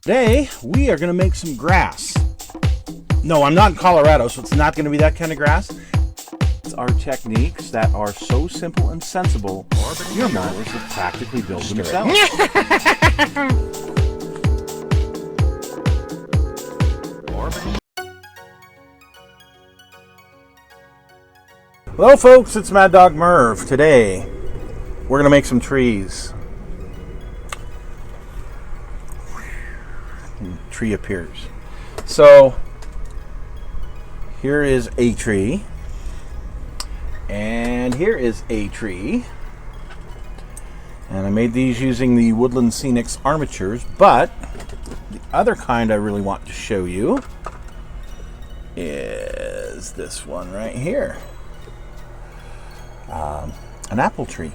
Today, we are going to make some grass. No, I'm not in Colorado, so it's not going to be that kind of grass. It's our techniques that are so simple and sensible, your mowers will practically build themselves. Hello folks, it's Mad Dog Merv. Today, we're going to make some trees. Tree appears. So here is a tree, and here is a tree, and I made these using the Woodland Scenic's armatures, but the other kind I really want to show you is this one right here, an apple tree.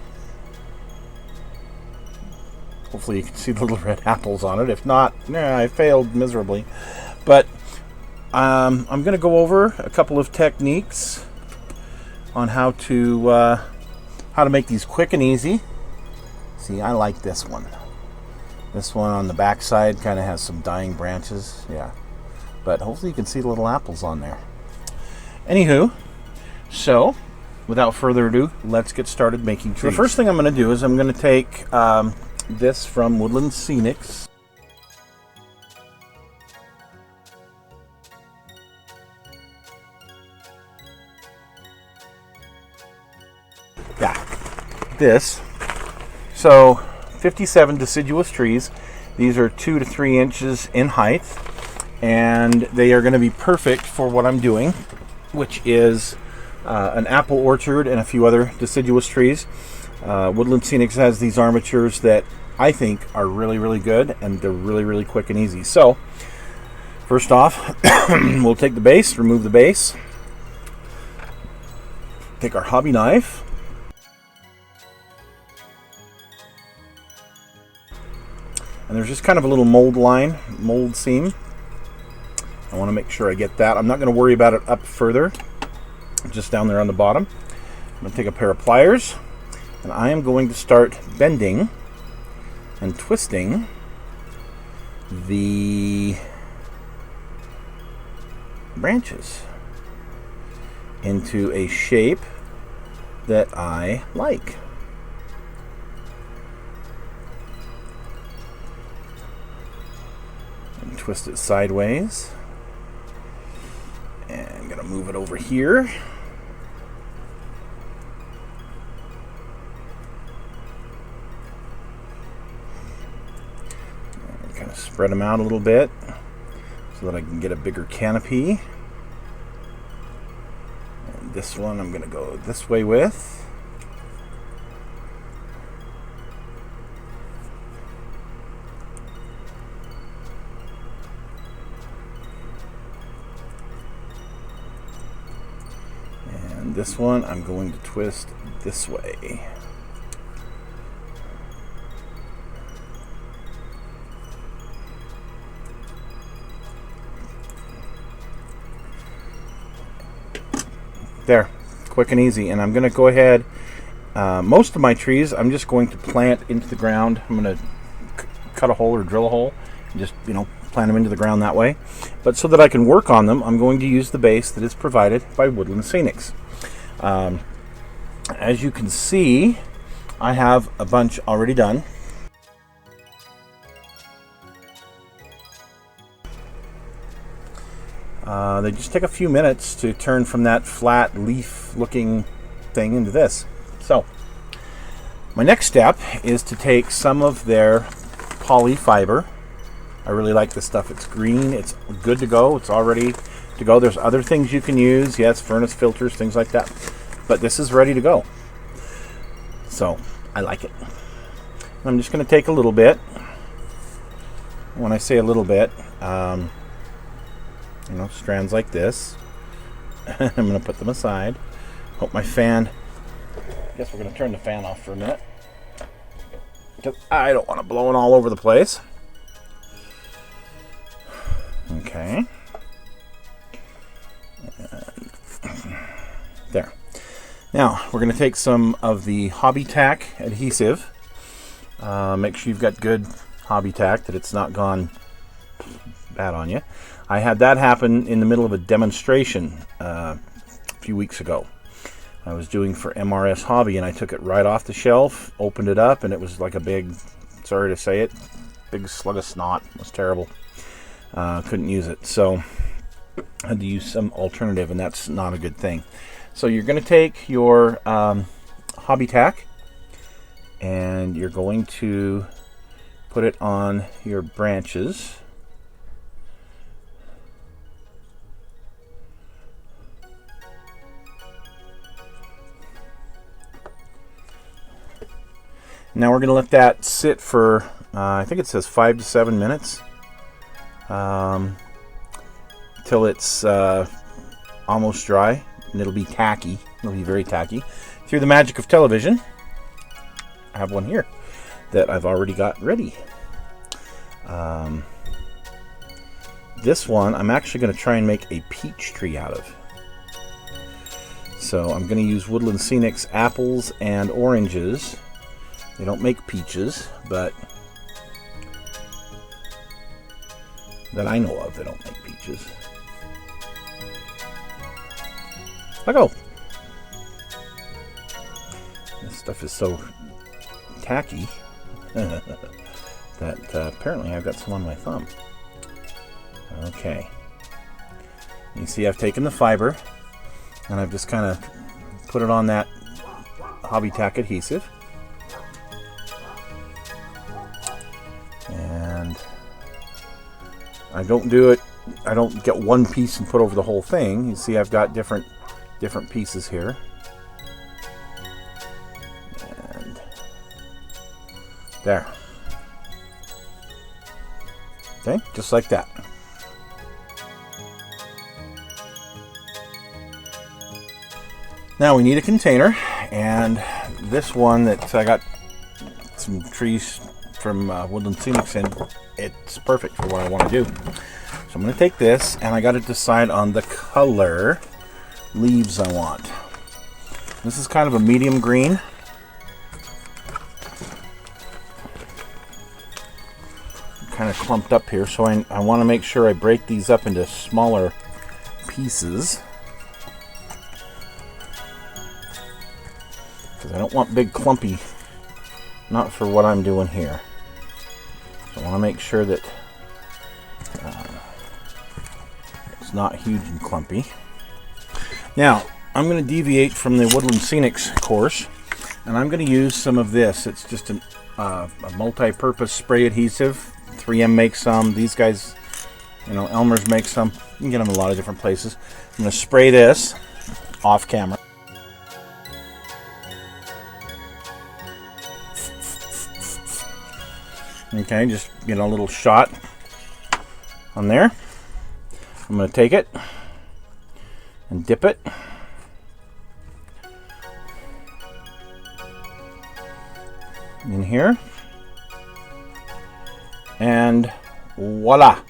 Hopefully you can see the little red apples on it. If not, I failed miserably. But I'm going to go over a couple of techniques on how to make these quick and easy. See, I like this one. This one on the back side kind of has some dying branches. Yeah, but hopefully you can see the little apples on there. Anywho, so without further ado, let's get started making trees. The first thing I'm going to do is I'm going to take this from Woodland Scenics. Yeah, this. So 57 deciduous trees. These are 2 to 3 inches in height, and they are going to be perfect for what I'm doing, which is an apple orchard and a few other deciduous trees. Woodland Scenics has these armatures that I think are really, really good, and they're really, really quick and easy. So, first off, we'll take the base, remove the base, take our hobby knife, and there's just kind of a little mold seam. I want to make sure I get that. I'm not going to worry about it up further, just down there on the bottom. I'm going to take a pair of pliers, and I am going to start bending and twisting the branches into a shape that I like. And twist it sideways. And I'm going to move it over here. Spread them out a little bit so that I can get a bigger canopy. And this one I'm going to go this way with. And this one I'm going to twist this way. There, quick and easy. And I'm going to go ahead, most of my trees I'm just going to plant into the ground. I'm going to cut a hole or drill a hole and just, plant them into the ground that way. But so that I can work on them, I'm going to use the base that is provided by Woodland Scenics. As you can see, I have a bunch already done. They just take a few minutes to turn from that flat leaf looking thing into this. So my next step is to take some of their poly fiber. I really like this stuff. It's green, it's good to go, it's all ready to go. There's other things you can use, yes, furnace filters, things like that, but this is ready to go. So I like it. I'm just going to take a little bit. When I say a little bit, strands like this. I'm going to put them aside. Hope my fan, I guess we're going to turn the fan off for a minute, because I don't want to blow it all over the place. Okay. There. Now, we're going to take some of the Hobby Tack adhesive. Make sure you've got good Hobby Tack, that it's not gone bad on you. I had that happen in the middle of a demonstration a few weeks ago. I was doing for MRS Hobby, and I took it right off the shelf, opened it up, and it was like a big, sorry to say it, big slug of snot. It was terrible. Couldn't use it, so I had to use some alternative, and that's not a good thing. So you're going to take your hobby tack, and you're going to put it on your branches. Now we're going to let that sit for, I think it says 5 to 7 minutes, till it's almost dry, and it'll be tacky. It'll be very tacky. Through the magic of television, I have one here that I've already got ready. This one I'm actually going to try and make a peach tree out of. So I'm going to use Woodland Scenic's apples and oranges. They don't make peaches, but that I know of, they don't make peaches. Let go. This stuff is so tacky that apparently I've got some on my thumb. Okay. You see I've taken the fiber and I've just kind of put it on that hobby tack adhesive. And I don't do it, I don't get one piece and put over the whole thing. You see I've got different pieces here. And there. Okay, just like that. Now we need a container, and this one that I got some trees from Woodland Scenic in, it's perfect for what I want to do. So I'm going to take this, and I got to decide on the color leaves I want. This is kind of a medium green. Kind of clumped up here, so I want to make sure I break these up into smaller pieces, because I don't want big clumpy, not for what I'm doing here. So I want to make sure that it's not huge and clumpy. Now I'm going to deviate from the Woodland Scenic's course, and I'm going to use some of this. It's just a multi-purpose spray adhesive. 3M makes some. These guys, Elmer's makes some. You can get them in a lot of different places. I'm going to spray this off camera. Okay, just get a little shot on there. I'm going to take it and dip it. In here. And voila!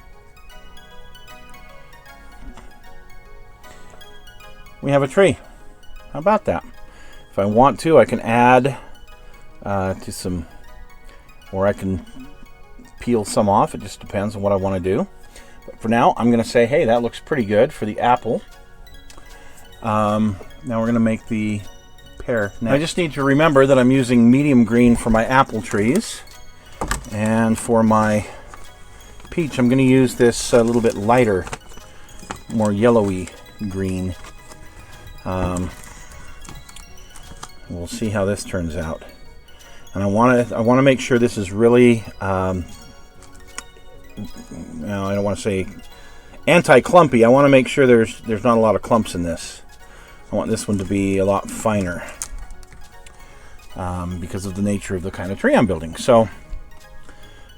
We have a tree. How about that? If I want to, I can add to some, or I can peel some off. It just depends on what I want to do. But for now, I'm going to say, hey, that looks pretty good for the apple. Now we're going to make the pear. Now, I just need to remember that I'm using medium green for my apple trees. And for my peach, I'm going to use this a little bit lighter, more yellowy green. We'll see how this turns out. And I want to make sure this is really, I don't want to say anti-clumpy. I want to make sure there's not a lot of clumps in this. I want this one to be a lot finer because of the nature of the kind of tree I'm building. So.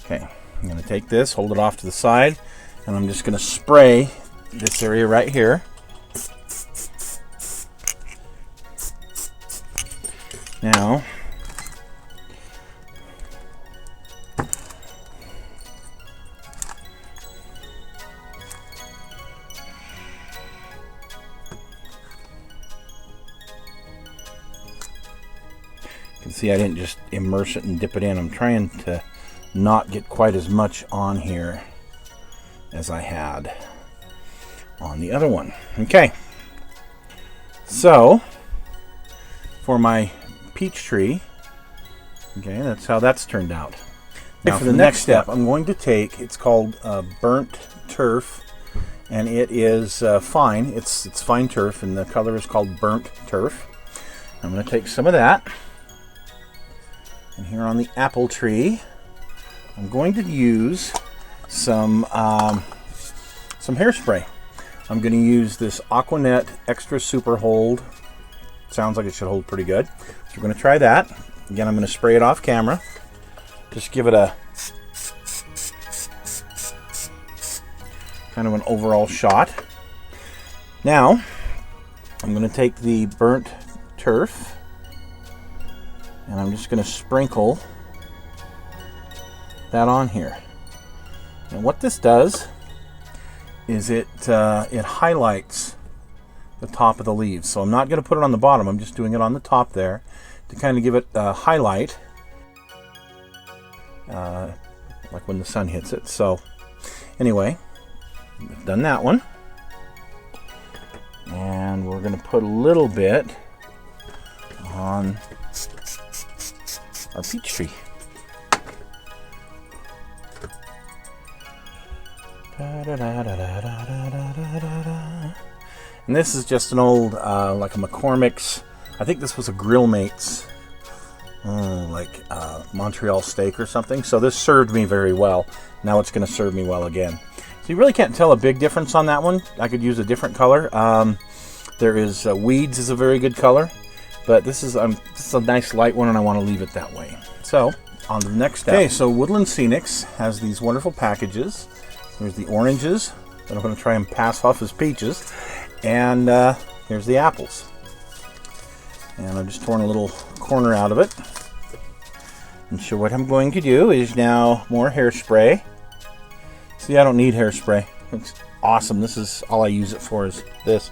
Okay, I'm going to take this, hold it off to the side, and I'm just going to spray this area right here. Now, you can see I didn't just immerse it and dip it in. I'm trying to not get quite as much on here as I had on the other one. Okay, so for my peach tree, okay, that's how that's turned out. Now for the next step, I'm going to take, it's called burnt turf, and it is fine. It's fine turf, and the color is called burnt turf. I'm going to take some of that, and here on the apple tree, I'm going to use some hairspray. I'm going to use this Aquanet Extra Super Hold. Sounds like it should hold pretty good. So we're going to try that. Again, I'm going to spray it off camera. Just give it a kind of an overall shot. Now, I'm going to take the burnt turf, and I'm just going to sprinkle that on here. And what this does is it highlights the top of the leaves. So I'm not going to put it on the bottom, I'm just doing it on the top there to kind of give it a highlight, like when the sun hits it. So anyway, I've done that one, and we're going to put a little bit on our peach tree. And this is just an old, like a McCormick's, I think this was a Grill Mates, Montreal steak or something. So this served me very well. Now it's going to serve me well again. So you really can't tell a big difference on that one. I could use a different color. There is Weeds is a very good color, but this is a nice light one, and I want to leave it that way. So on to the next step. Okay, so Woodland Scenics has these wonderful packages. There's the oranges that I'm going to try and pass off as peaches, and here's the apples. And I've just torn a little corner out of it. And so what I'm going to do is now more hairspray. See, I don't need hairspray. It's awesome. This is all I use it for, is this.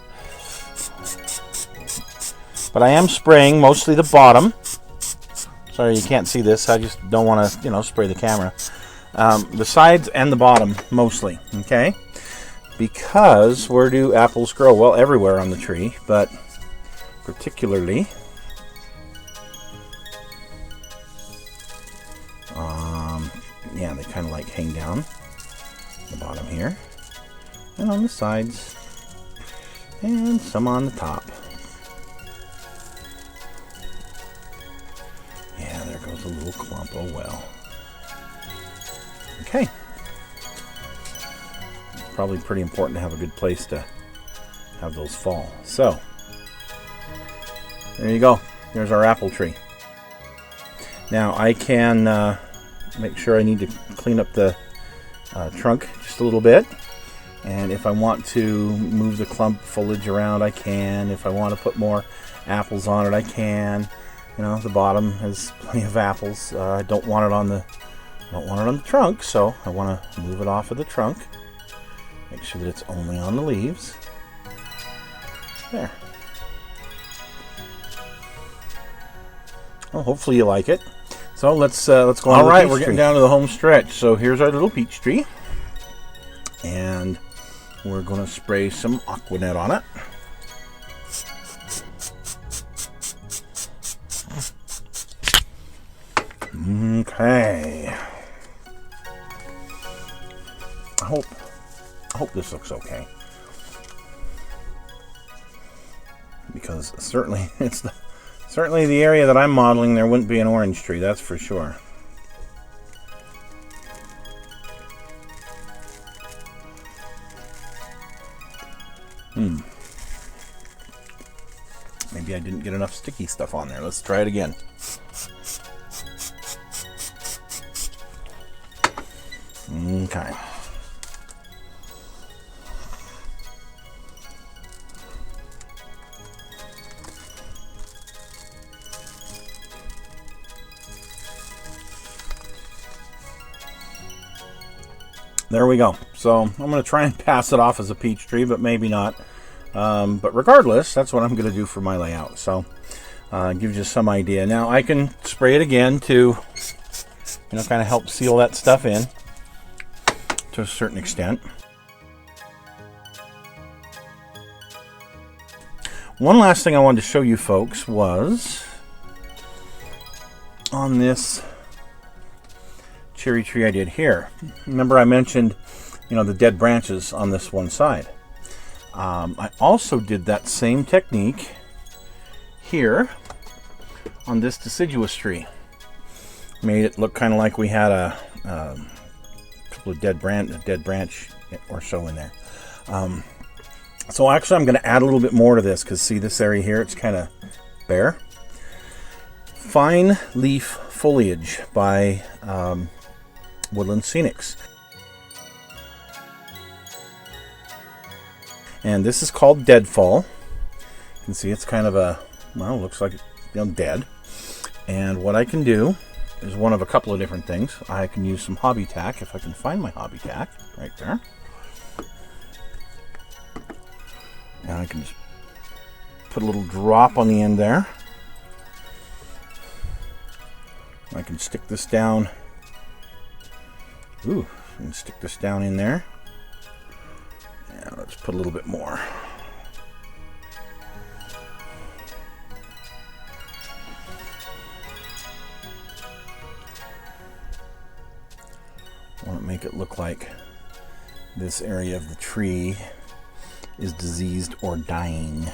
But I am spraying mostly the bottom. Sorry you can't see this. I just don't want to, spray the camera. The sides and the bottom mostly, okay? Because where do apples grow? Well, everywhere on the tree, but particularly yeah, they kind of like hang down the bottom here, and on the sides, and some on the top. Yeah, there goes a little clump. Oh well. Okay. Probably pretty important to have a good place to have those fall. So, there you go. There's our apple tree. Now I can make sure I need to clean up the trunk just a little bit. And if I want to move the clump foliage around, I can. If I want to put more apples on it, I can. The bottom has plenty of apples. I don't want it on the trunk, so I want to move it off of the trunk. Make sure that it's only on the leaves. There. Well, hopefully you like it. So let's go on. All right, we're getting down to the home stretch. So here's our little peach tree, and we're going to spray some Aquanet on it. Okay. I hope this looks okay, because certainly certainly the area that I'm modeling, there wouldn't be an orange tree, that's for sure. Maybe I didn't get enough sticky stuff on there. Let's try it again. Okay. There we go. So I'm going to try and pass it off as a peach tree, but maybe not. But regardless, that's what I'm going to do for my layout. So gives you some idea. Now I can spray it again to, kind of help seal that stuff in to a certain extent. One last thing I wanted to show you folks was on this cherry tree I did here. Remember I mentioned, the dead branches on this one side. I also did that same technique here on this deciduous tree. Made it look kind of like we had a couple of dead branch or so in there. So actually I'm going to add a little bit more to this, because see this area here, it's kind of bare. Fine Leaf Foliage by Woodland Scenics. And this is called Deadfall. You can see it's kind of looks like dead. And what I can do is one of a couple of different things. I can use some hobby tack, if I can find my hobby tack, right there. And I can just put a little drop on the end there. I can stick this down. Ooh, and stick this down in there. Yeah, let's put a little bit more. I want to make it look like this area of the tree is diseased or dying.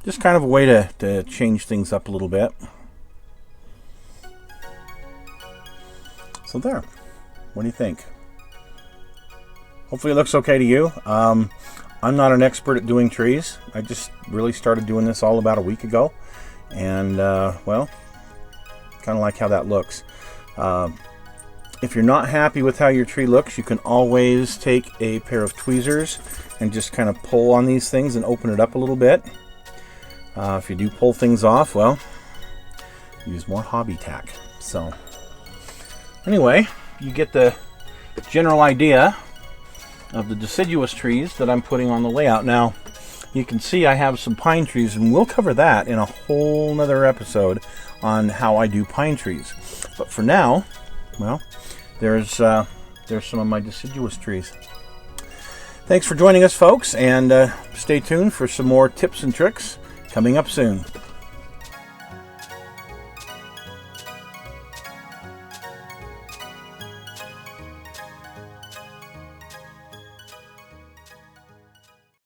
Just kind of a way to change things up a little bit. So there. What do you think? Hopefully it looks okay to you. I'm not an expert at doing trees. I just really started doing this all about a week ago. And, well, kind of like how that looks. If you're not happy with how your tree looks, you can always take a pair of tweezers and just kind of pull on these things and open it up a little bit. If you do pull things off, well, use more hobby tack. So, anyway, you get the general idea of the deciduous trees that I'm putting on the layout. Now, you can see I have some pine trees, and we'll cover that in a whole nother episode on how I do pine trees. But for now, well, there's some of my deciduous trees. Thanks for joining us, folks, and stay tuned for some more tips and tricks coming up soon.